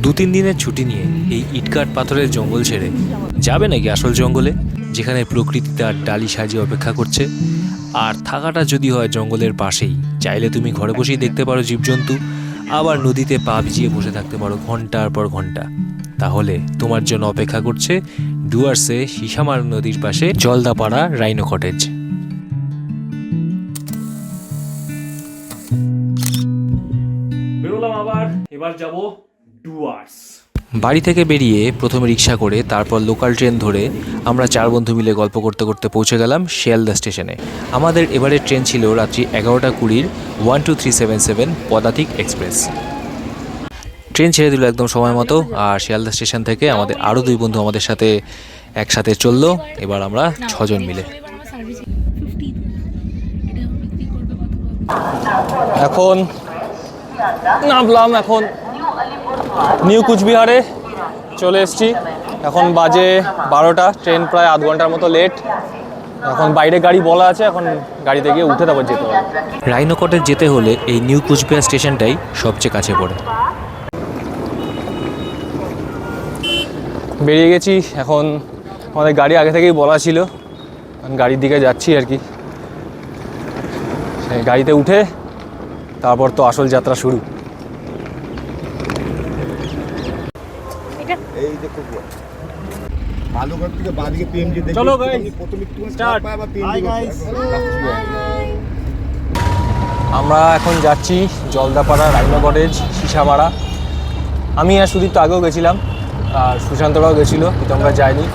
2-3 দিনের ছুটি নিয়ে এই ইটকাট পাথরের জঙ্গল ছেড়ে যাবে নাকি আসল জঙ্গলে, যেখানে প্রকৃতি তার ডালি সাজিয়ে অপেক্ষা করছে। আর থাকাটা যদি হয় জঙ্গলের পাশেই, চাইলে তুমি ঘরে বসেই দেখতে পারো জীবজন্তু, আবার নদীতে পা ভিজিয়ে বসে থাকতে পারো ঘন্টার পর ঘন্টা। তাহলে তোমার জন্য অপেক্ষা করছে ডুয়ার্সে সিসামার নদীর পাশে জলদাপাড়া রাইনো কটেজ। বেরোলাম আবার, এবার যাব ডুয়ার্স। বাড়ি থেকে বেরিয়ে প্রথমে রিক্সা করে, তারপর লোকাল ট্রেন ধরে আমরা 4 বন্ধু মিলে গল্প করতে করতে পৌঁছে গেলাম শিয়ালদা স্টেশনে। আমাদের এবারের ট্রেন ছিল রাত্রি 11টা 20 12377 পদাতিক এক্সপ্রেস। ট্রেন ছেড়ে দিল একদম সময় মতো, আর শিয়ালদা স্টেশন থেকে আমাদের আরও 2 বন্ধু আমাদের সাথে একসাথে চললো। এবার আমরা 6 জন মিলে এখন নামলাম, এখন নিউ কুচবিহারে চলে এসেছি। এখন বাজে 12টা, ট্রেন প্রায় আধ ঘন্টার মতো লেট। এখন বাইরে গাড়ি বলা আছে, এখন গাড়িতে গিয়ে উঠে তারপর যেতে হবে। রাইনো কটেজ যেতে হলে এই নিউ কুচবিহার স্টেশনটাই সবচেয়ে কাছে পড়ে। বেরিয়ে গেছি, এখন আমাদের গাড়ি আগে থেকেই বলা ছিল, গাড়ির দিকে যাচ্ছি আর কি। সেই গাড়িতে উঠে তারপর তো আসল যাত্রা শুরু। এই দেখো বালুঘাট থেকে বাদিকে পিএমজি দেখো। চলো গাইস, প্রথম একটু স্টার্ট। পায় বা পিএমজি। আমরা এখন যাচ্ছি জলদাপাড়া রাইনো কটেজ সিসামারা। আমি আর সুদীপ তো আগেও গেছিলাম, আর সুশান্তরাও গেছিলো, কিন্তু আমরা যাইনি।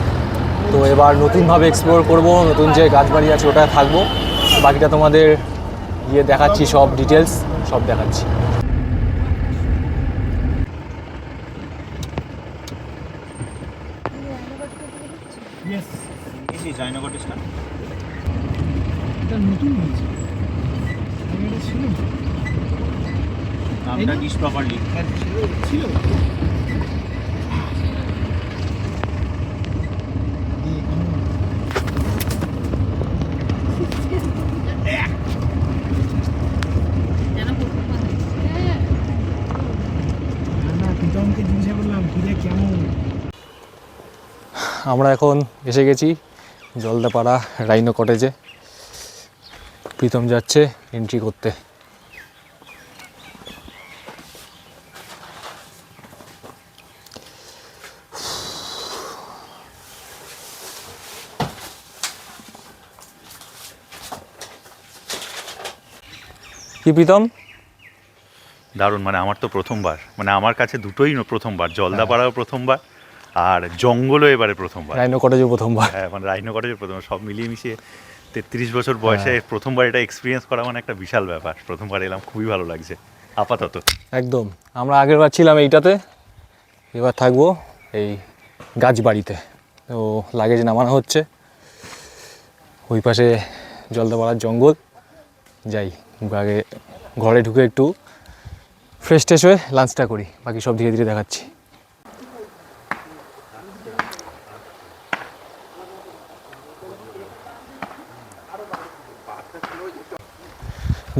তো এবার নতুনভাবে এক্সপ্লোর করব, নতুন যে গাছবাড়ি আছে ওটায় থাকবো। বাকিটা তোমাদের গিয়ে দেখাচ্ছি, সব ডিটেলস সব দেখাচ্ছি। ইয়েস, এই রাইনো কটেজটা এটা নতুন হয়েছে, এটা ছিল নামটা ডিস প্রপারলি ছিল না, কিন্তু আমাকে জিজ্ঞাসা করলাম ঘিরে কেমন। আমরা এখন এসে গেছি জলদাপাড়া রাইনো কটেজে। প্রীতম যাচ্ছে এন্ট্রি করতে। কি প্রীতম? দারুণ, মানে আমার তো প্রথমবার, মানে আমার কাছে দুটোই প্রথমবার, জলদাপাড়াও প্রথমবার আর জঙ্গলও এবারে প্রথমবার। রাইনো কটেজও প্রথমবার। হ্যাঁ, মানে রাইনো কটেজের প্রথম, সব মিলিয়ে মিশিয়ে 33 বছর বয়সে প্রথমবার এটা এক্সপিরিয়েন্স করা মানে একটা বিশাল ব্যাপার। প্রথমবার এলাম, খুবই ভালো লাগছে আপাতত। একদম, আমরা আগের বার ছিলাম এইটাতে, এবার থাকবো এই গাছবাড়িতে। তো লাগেজ নামানো হচ্ছে, ওই পাশে জলদাপাড়ার জঙ্গল। যাই আগে ঘরে ঢুকে একটু ফ্রেশ ট্রেশ হয়ে লাঞ্চটা করি, বাকি সব ধীরে ধীরে দেখাচ্ছি।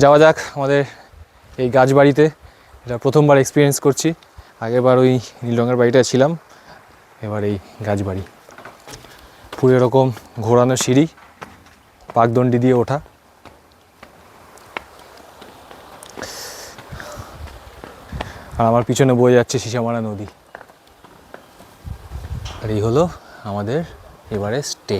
যাওয়া যাক আমাদের এই গাছবাড়িতে। এটা প্রথমবার এক্সপিরিয়েন্স করছি, আগেরবার ওই নীল রঙের বাড়িটা ছিলাম, এবার এই গাছবাড়ি। পুরো এরকম ঘোরানো সিঁড়ি, পাকদণ্ডি দিয়ে ওঠা। আর আমার পিছনে বয়ে যাচ্ছে সিসামারা নদী। আর এই হলো আমাদের এবারে স্টে।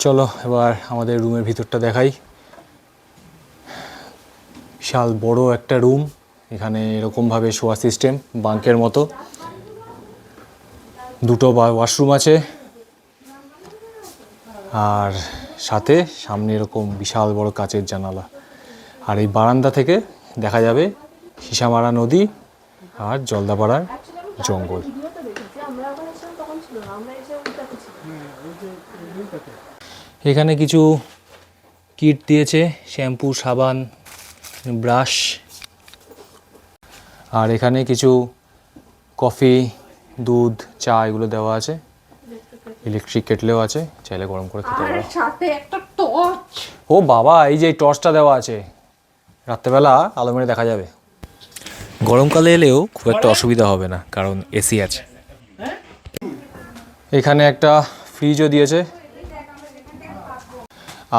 চলো এবার আমাদের রুমের ভিতরটা দেখাই। বিশাল বড় একটা রুম, এখানে এরকমভাবে শোয়া সিস্টেম, বাঙ্কের মতো। 2টো ওয়াশরুম আছে, আর সাথে সামনে এরকম বিশাল বড় কাচের জানালা। আর এই বারান্দা থেকে দেখা যাবে সিসামারা নদী আর জলদাপাড়ার জঙ্গল। এখানে কিছু কিট দিয়েছে, শ্যাম্পু, সাবান, ব্রাশ, আর এখানে কিছু কফি, দুধ, চা এগুলো দেওয়া আছে। ইলেকট্রিক কেটলেও আছে, চাইলে গরম করে খেতে পারো। সাথে একটা টর্চ। ও বাবা, এই যে টর্চটা দেওয়া আছে, রাত্রেবেলা আলো মেরে দেখা যাবে। গরমকালে এলেও খুব একটা অসুবিধা হবে না, কারণ এসি আছে। এখানে একটা ফ্রিজও দিয়েছে।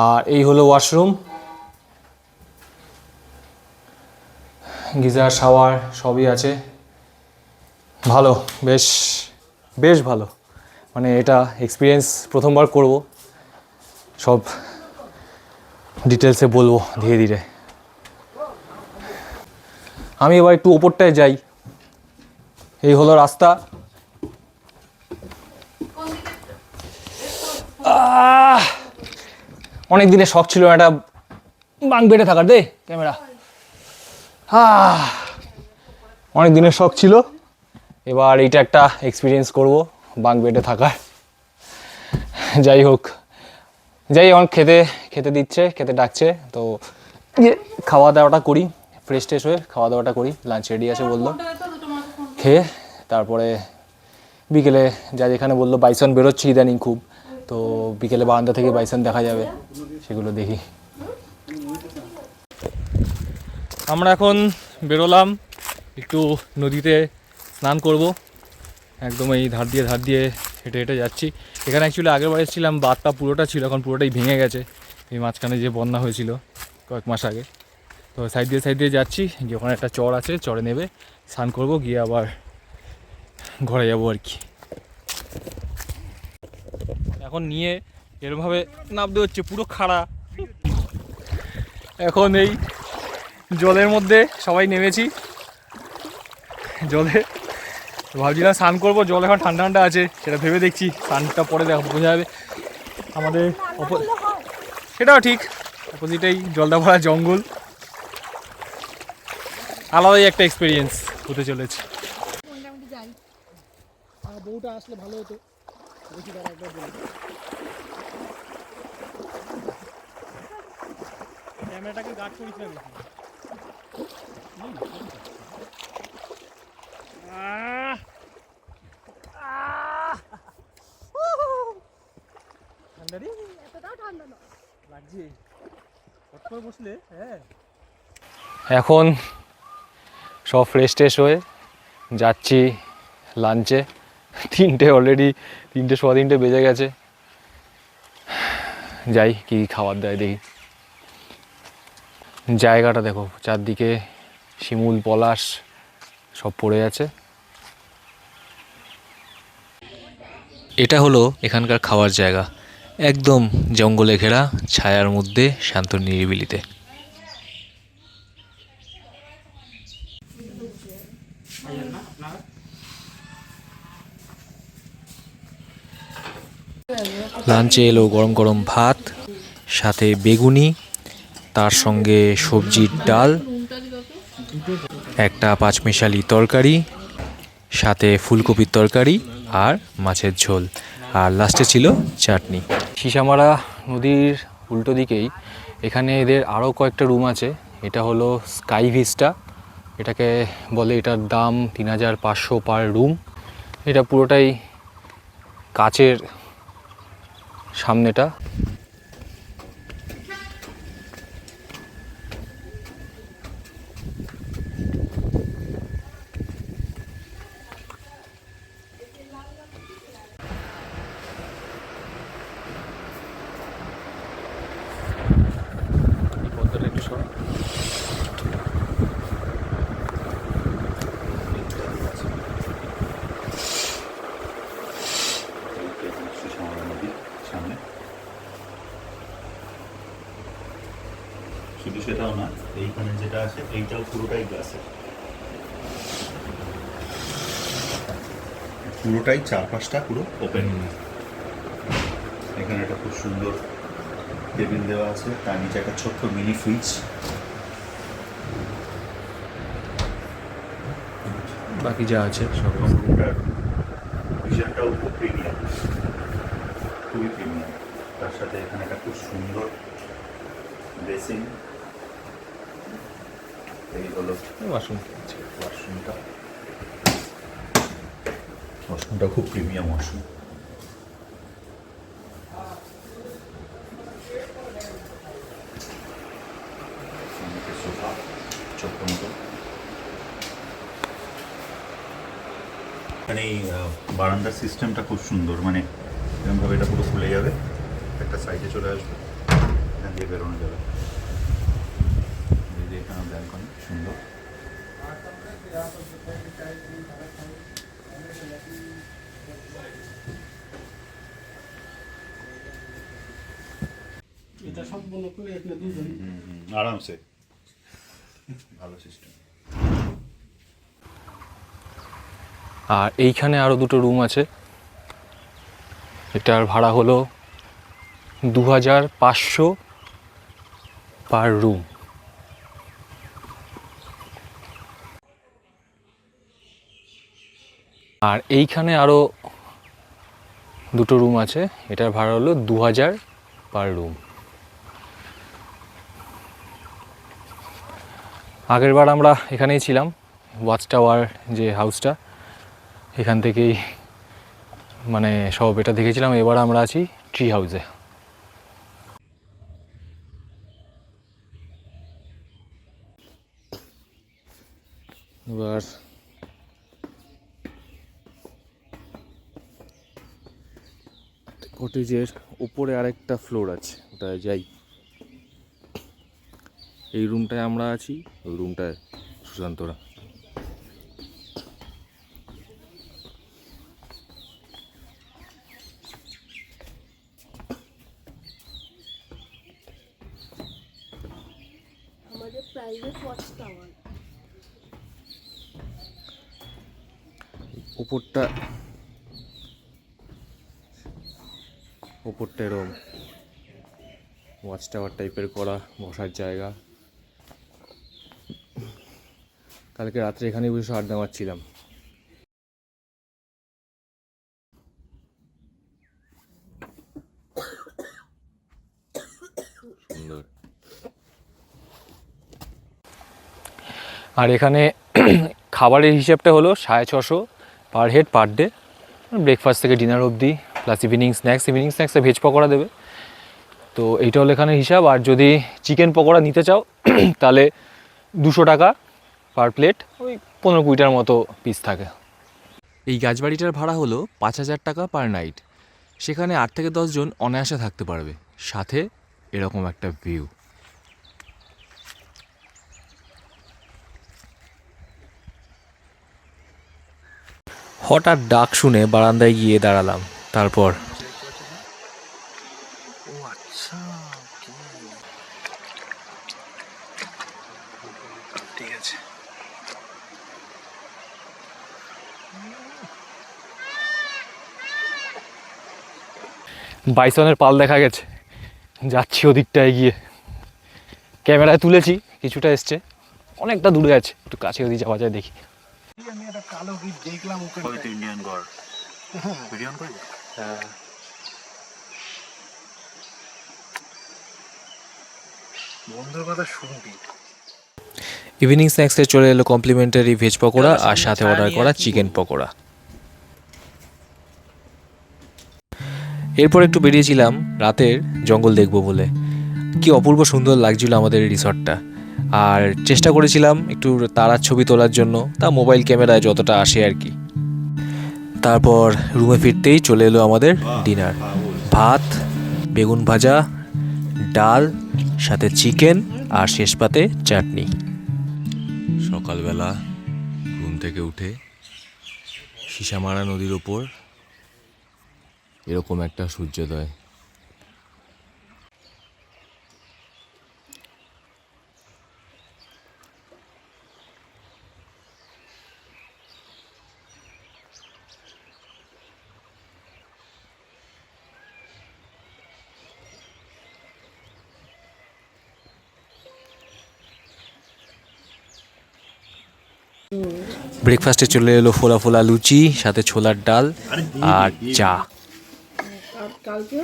আর এই হলো ওয়াশরুম, গিজার, শাওয়ার সবই আছে। ভালো, বেশ বেশ ভালো। মানে এটা এক্সপিরিয়েন্স প্রথমবার করব, সব ডিটেলসে বলবো ধীরে ধীরে। আমি এবার একটু ওপরটায় যাই। এই হলো রাস্তা। অনেক দিনের শখ ছিল একটা বাঙ্ক বেডে থাকার, দে ক্যামেরা। অনেক দিনের শখ ছিল, এবার এইটা একটা এক্সপিরিয়েন্স করব, বাঙ্ক বেডে থাকার। যাই হোক, যাই এখন খেতে দিচ্ছে, খেতে ডাকছে, তো খাওয়া দাওয়াটা করি, ফ্রেশ ট্রেশ হয়ে খাওয়া দাওয়াটা করি। লাঞ্চ রেডি আছে বললো, খেয়ে তারপরে বিকেলে যা যেখানে বললো বাইসন বেরোচ্ছে ইদানিং খুব, তো বিকেলে বারান্দা থেকে বাইসন দেখা যাবে, সেগুলো দেখি। আমরা এখন বেরোলাম, একটু নদীতে স্নান করব। একদম এই ধার দিয়ে হেঁটে হেঁটে যাচ্ছি। এখানে অ্যাকচুয়ালি আগের বার এসেছিলাম, বাঁধটা পুরোটা ছিল, এখন পুরোটাই ভেঙে গেছে এই মাঝখানে যে বন্যা হয়েছিল কয়েক মাস আগে। তো সাইড দিয়ে যাচ্ছি, গিয়ে ওখানে একটা চর আছে, চরে নেবে স্নান করব, গিয়ে আবার ঘরে যাবো আর কি। এখন নিয়ে এরমভাবে নামতে হচ্ছে, পুরো খাড়া। এখন এই জলের মধ্যে সবাই নেমেছি, জলে ভাবছিলাম স্নান করবো, জল এখন ঠান্ডা ঠান্ডা আছে, সেটা ভেবে দেখছি, স্নানটা পরে বোঝা যাবে। আমাদের সেটাও ঠিক, অপোজিটেই জলদা ভরা জঙ্গল, আলাদাই একটা এক্সপিরিয়েন্স হতে চলেছে। বউটা আসলে ভালো হতো। ক্যামেরাটাকে গার্ড করিস না বেশি। এখন সব ফ্রেশ ট্রেশ হয়ে যাচ্ছি লাঞ্চে। অলরেডি 3:15 বেজে গেছে। যাই কি খাবার দেয় দেখি। জায়গাটা দেখো, চারদিকে শিমুল পলাশ সব পড়ে আছে। এটা হলো এখানকার খাওয়ার জায়গা, একদম জঙ্গলে ঘেরা, ছায়ার মধ্যে, শান্ত নিরিবিলিতে। লাঞ্চে এলো গরম গরম ভাত, সাথে বেগুনি, তার সঙ্গে সবজির ডাল, একটা পাঁচমিশালি তরকারি, সাথে ফুলকপির তরকারি আর মাছের ঝোল, আর লাস্টে ছিল চাটনি। সিসামারা নদীর উল্টো দিকেই এখানে এদের আরও কয়েকটা রুম আছে। এটা হলো স্কাই ভিস্টা, এটাকে বলে, এটার দাম 3500 পার রুম। এটা পুরোটাই কাচের, সামনেটা শুধু সেটাও না, এইখানে যেটা আছে এইটাও পুরোটাই গ্লাসের, পুরোটাই চারপাশটা পুরো ওপেন। এখানে একটা খুব সুন্দর টেবিল দেওয়া আছে, তার নিচে একটা ছোট্ট মিনি ফ্রিজ। বাকি যা আছে সব। রুমটার ভিশনটাও খুব প্রিমিয়াম, খুবই প্রিমিয়াম। তার সাথে এখানে একটা খুব সুন্দর বেসিন, এই হলো ওয়াশরুম। ওয়াশরুমটা। ওয়াশরুমটা খুব প্রিমিয়াম ওয়াশরুম। সোফা ছোট্ট মতো। মানে এই বারান্দার সিস্টেমটা খুব সুন্দর, মানে এরকমভাবে এটা পুরো খুলে যাবে, একটা সাইডে চলে আসবে, এখান দিয়ে বেরোনো যাবে। এই যে এখানে ব্যালকনি সুন্দর। এটা সম্পূর্ণ করে এখানে দুজন আরামসে, ভালো সিস্টেম। আর এইখানে আরও দুটো রুম আছে। এটার ভাড়া হলো 2500 পার রুম। আর এইখানে আরও দুটো রুম আছে, এটার ভাড়া হলো 2000 পার রুম। আগেরবার আমরা এখানেই ছিলাম, ওয়াচ টাওয়ার যে হাউসটা, এখান থেকেই মানে সব এটা দেখেছিলাম। এবার আমরা আছি ট্রি হাউসে। এবার কটেজের উপরে আরেকটা ফ্লোর আছে, ওটায় যাই। এই রুমটায় আমরা আছি, ওই রুমটায় সুশান্তরা। আমাদের প্রাইভেট ওয়াচ টাওয়ার। উপরটা এরকম ওয়াচ টাওয়ার টাইপের করা, বসার জায়গা। কালকে রাত্রে এখানেই বসে আড্ডা মারছিলাম। সুন্দর। আর এখানে খাবারের হিসেবটা হলো 650 per head per day, breakfast থেকে ডিনার অবধি, প্লাস ইভিনিং স্ন্যাক্সে ভেজ পকোড়া দেবে। তো এইটা হলো এখানে হিসাব। আর যদি চিকেন পকোড়া নিতে চাও তাহলে 200 টাকা পার প্লেট, ওই 15-20টার মতো পিস থাকে। এই গাছবাড়িটার ভাড়া হলো 5000 টাকা পার নাইট। সেখানে 8 থেকে 10 জন অনায়াসে থাকতে পারবে, সাথে এরকম একটা ভিউ। হঠাৎ ডাক শুনে বারান্দায় গিয়ে দাঁড়ালাম। তারপর বাইসনের পাল দেখা গেছে, যাচ্ছি ওদিকটায় গিয়ে। ক্যামেরায় তুলেছি, কিছুটা এসছে, অনেকটা দূরে আছে, একটু কাছে যদি যাওয়া যায় দেখি। আমি একটা কালো গিট দেখলাম ওখানে। ওই তো ইন্ডিয়ান গড় ভিডিও অন করে। হ্যাঁ, বন্ধুর কথা শুনবি। ইভিনিং স্ন্যাক্সে চলে এলো কমপ্লিমেন্টারি ভেজ পকোড়া আর সাথে অর্ডার করা চিকেন পকোড়া। এরপর একটু বেরিয়েছিলাম রাতের জঙ্গল দেখব বলে। কি অপূর্ব সুন্দর লাগছিল আমাদের এই রিসর্টটা। আর চেষ্টা করেছিলাম একটু তারার ছবি তোলার জন্য, তা মোবাইল ক্যামেরায় যতটা আসে আর কি। তারপর রুমে ফিরতেই চলে এলো আমাদের ডিনার। ভাত, বেগুন ভাজা, ডাল, সাথে চিকেন আর শেষ পাতে চাটনি। সকালবেলা ঘুম থেকে উঠে সীসামারা নদীর ওপর এরকম একটা সূর্যোদয়। ব্রেকফাস্টে চলে এলো ফোলা ফোলা লুচি, সাথে ছোলার ডাল আর চা। আর কালকে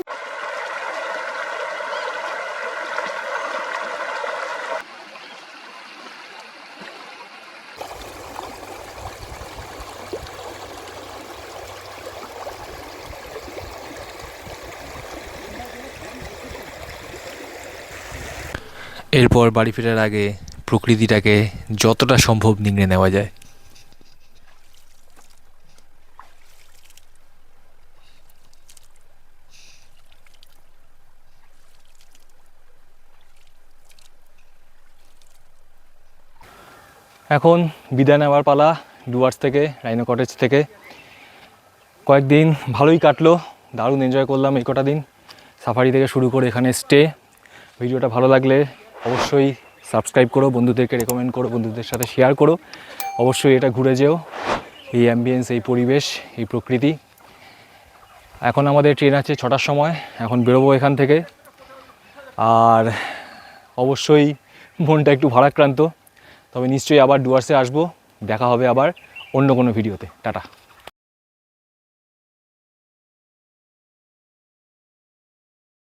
এরপর বাড়ি ফেরার আগে প্রকৃতিটাকে যতটা সম্ভব নিংড়ে নেওয়া যায়। এখন বিদায় নেওয়ার পালা ডুয়ার্স থেকে, রাইনো কটেজ থেকে। কয়েকদিন ভালোই কাটলো, দারুণ এনজয় করলাম এই কটা দিন, সাফারি থেকে শুরু করে এখানে স্টে। ভিডিওটা ভালো লাগলে অবশ্যই সাবস্ক্রাইব করো, বন্ধুদেরকে রেকমেন্ড করো, বন্ধুদের সাথে শেয়ার করো। অবশ্যই এটা ঘুরে যেও, এই অ্যাম্বিয়েন্স, এই পরিবেশ, এই প্রকৃতি। এখন আমাদের ট্রেন আছে 6টার সময়, এখন বেরোবো এখান থেকে। আর অবশ্যই মনটা একটু ভারাক্রান্ত, তবে নিশ্চয়ই আবার ডুয়ার্সে আসবো। দেখা হবে আবার অন্য কোনো ভিডিওতে। টাটা।